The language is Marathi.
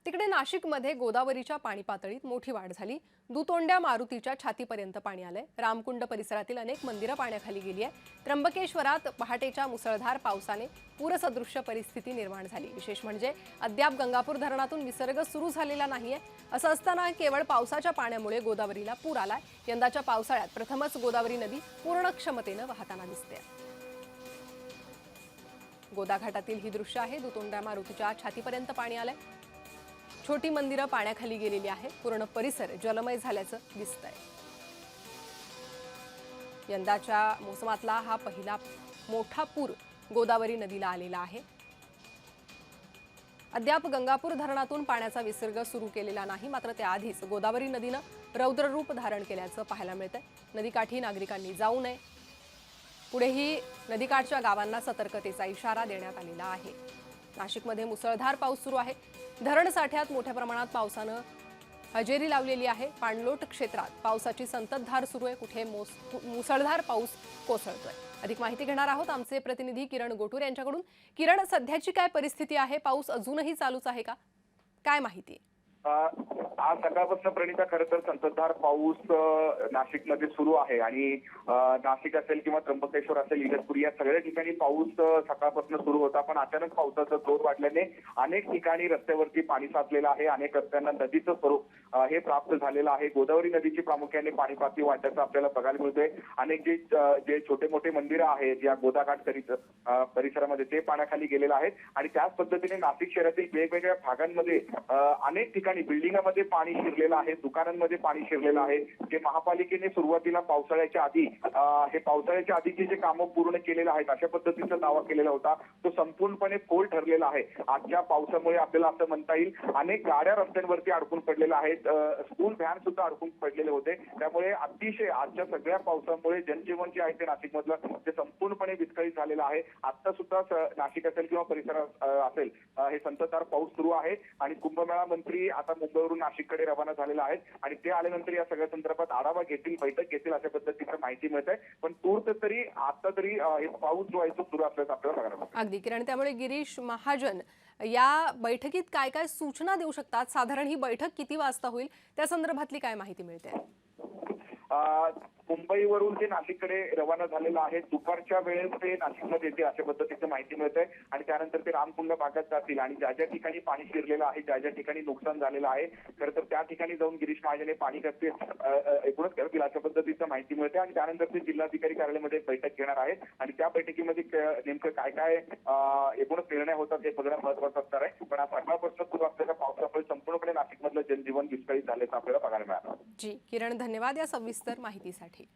तिकडे नाशिकमध्ये गोदावरीच्या पाणी पातळीत मोठी वाढ झाली। दुतोंड्या मारुतीच्या छातीपर्यंत पाणी आलंय। रामकुंड परिसरातील अनेक मंदिरं पाण्याखाली गेली आहे। त्र्यंबकेश्वरात पहाटेच्या मुसळधार पावसाने पूरसदृश्य परिस्थिती निर्माण झाली। विशेष म्हणजे अद्याप गंगापूर धरणातून विसर्ग सुरू झालेला नाहीये। असं असताना केवळ पावसाच्या पाण्यामुळे गोदावरीला पूर आलाय। यंदाच्या पावसाळ्यात प्रथमच गोदावरी नदी पूर्ण क्षमतेने वाहताना दिसते। गोदाघाटातील ही दृश्य आहे। दुतोंड्या मारुतीच्या छातीपर्यंत पाणी आलंय। छोटी मंदिरं पाण्याखाली गेलेली आहेत। पूर्ण परिसर जलमय झाल्याचं दिसतंय। यंदाच्या मोसमातला हा पहिला मोठा पूर गोदावरी नदीला आलेला आहे। अद्याप गंगापूर धरणातून पाण्याचा विसर्ग सुरू केलेला नाही। मात्र त्याआधीच गोदावरी नदीनं रौद्ररूप धारण केल्याचं पाहायला मिळतंय। नदीकाठी नागरिकांनी जाऊ नये। पुढेही नदीकाठच्या गावांना सतर्कतेचा इशारा देण्यात आलेला आहे। नाशिकमध्ये मुसळधार पाऊस सुरू आहे। धरण साठ्यात मोठ्या प्रमाणात पावसानं हजेरी लावलेली आहे। पाणलोट क्षेत्रात पावसाची संततधार सुरू आहे। कुठे मुसळधार पाऊस कोसळतोय। अधिक माहिती घेणार आहोत आमचे प्रतिनिधी किरण गोटूर यांच्याकडून। किरण, सध्याची काय परिस्थिती आहे? पाऊस अजूनही चालूच आहे का? काय माहिती? आज सकाळपासून प्रणिता खरं तर संततधार पाऊस नाशिकमध्ये सुरू आहे आणि नाशिक असेल किंवा त्र्यंबकेश्वर असेल, इगतपुरी या सगळ्या ठिकाणी पाऊस सकाळपासून सुरू होता। पण अचानक पावसाचा जोर वाढल्याने अनेक ठिकाणी रस्त्यावरती पाणी साचलेलं आहे। अनेक रस्त्यांना नदीचं स्वरूप हे प्राप्त झालेलं आहे। गोदावरी नदीची प्रामुख्याने पाणी पातळी वाढल्याचं आपल्याला बघायला मिळतंय। अनेक जे छोटे मोठे मंदिरं आहेत या गोदाघाट परिसरामध्ये ते पाण्याखाली गेलेले आहेत आणि त्याच पद्धतीने नाशिक शहरातील वेगवेगळ्या भागांमध्ये अनेक ठिकाणी बिल्डिंगांमध्ये पाणी शिरलेलं आहे, दुकानांमध्ये पाणी शिरलेलं आहे। जे महापालिकेने सुरुवातीला पावसाळ्याच्या आधीचे जे कामं पूर्ण केलेले आहेत अशा पद्धतीचा दावा केलेला होता, तो संपूर्णपणे फोल ठरलेला आहे। आजच्या पावसामुळे आपल्याला असं म्हणता येईल अनेक गाड्या रस्त्यांवरती अडकून पडलेल्या आहेत। स्कूल व्हॅन सुद्धा अडकून पडलेले होते। त्यामुळे अतिशय आजच्या सगळ्या पावसामुळे जनजीवन जे आहे ते नाशिकमधलं ते संपूर्णपणे विस्कळीत झालेलं आहे। आता सुद्धा नाशिक असेल किंवा परिसरात असेल हे संततधार पाऊस सुरू आहे आणि कुंभमेळा मंत्री आता मुंबईवरून नाशिककडे रवाना झालेला आहेत आणि ते आल्यानंतर या सगळ्या संदर्भात आढावा घेतील, बैठक घेतील अशा पद्धतीची माहिती मिळत आहे। पण तूर्त तरी आता तरी हे पाऊस जो आहे तो सुरू असल्याचं आपल्याला बघायला मिळतं। अगदी किरण, त्यामुळे गिरीश महाजन या बैठकीत काय काय सूचना देऊ शकतात? साधारण ही बैठक किती वाजता होईल त्या संदर्भातली काय माहिती मिळते? मुंबईवरून ते नाशिककडे रवाना झालेलं आहे। दुपारच्या वेळेस ते नाशिकमध्ये येते अशा पद्धतीची माहिती मिळते आणि त्यानंतर ते रामकुंड भागात जातील आणि ज्या ज्या ठिकाणी पाणी शिरलेलं आहे, ज्या ज्या ठिकाणी नुकसान झालेलं आहे, खरं तर त्या ठिकाणी जाऊन गिरीश महाजन पाणी एकूणच करतील अशा पद्धतीची माहिती मिळते आणि त्यानंतर ते जिल्हाधिकारी कार्यालयामध्ये बैठक घेणार आहेत आणि त्या बैठकीमध्ये नेमकं काय काय एकूणच निर्णय होतात हे बघणं महत्वाचं असणार आहे। पण आज सकाळपासून सुरू असलेल्या पावसामुळे संपूर्णपणे नाशिकमधलं जनजीवन विस्कळीत झाल्याचं आपल्याला बघायला मिळालं। जी किरण, धन्यवाद या सविस्तर माहितीसाठी।